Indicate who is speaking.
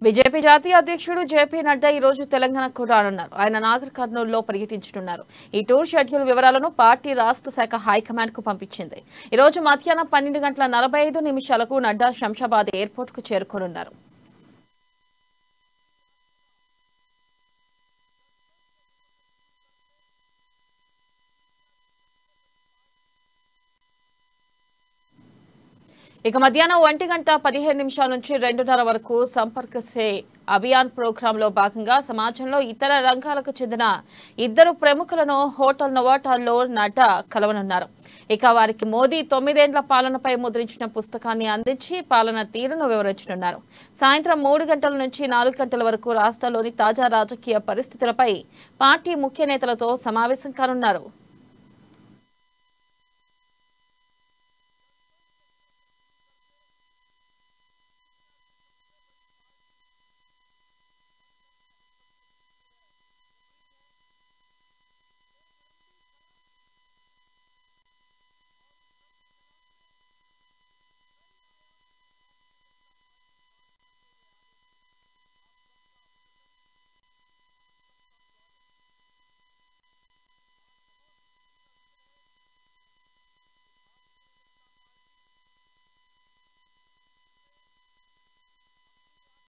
Speaker 1: BJP జాతీయ అధ్యక్షుడు JP Nadda ఈ రోజు తెలంగాణకు రానున్నారు. ఆయన నాగర్ కర్నూలులో పర్యటించనున్నారు. ఈ టూర్ షెడ్యూల్ వివరాలను పార్టీ రాష్ట్ర శాఖ హైకమాండ్ కు పంపించింది. ఈ రోజు మధ్యాహ్నం 12:45 నడ్డా శంషాబాద్ ఎయిర్పోర్ట్ కు చేరుకోనున్నారు. ఇక మధ్యాహ్నం 1:15 నుంచి 2:30 వరకు సంపర్క్ సే అభియాన్ ప్రోగ్రాంలో భాగంగా సమాజంలో ఇతర రంగాలకు చెందిన 2 ప్రముఖులను హోటల్ నోవాటాల్లో నడ్డా కలవనున్నారు. ఇక వారికి మోదీ 9 ఏళ్ల పాలనపై ముద్రించిన పుస్తకాన్ని అందించి పాలన తీరును వివరించనున్నారు. సాయంత్రం 3 గంటల నుంచి 4 గంటల వరకు రాష్ట్రంలోని తాజా రాజకీయ పరిస్థితులపై పార్టీ ముఖ్య నేతలతో సమావేశం కానున్నారు.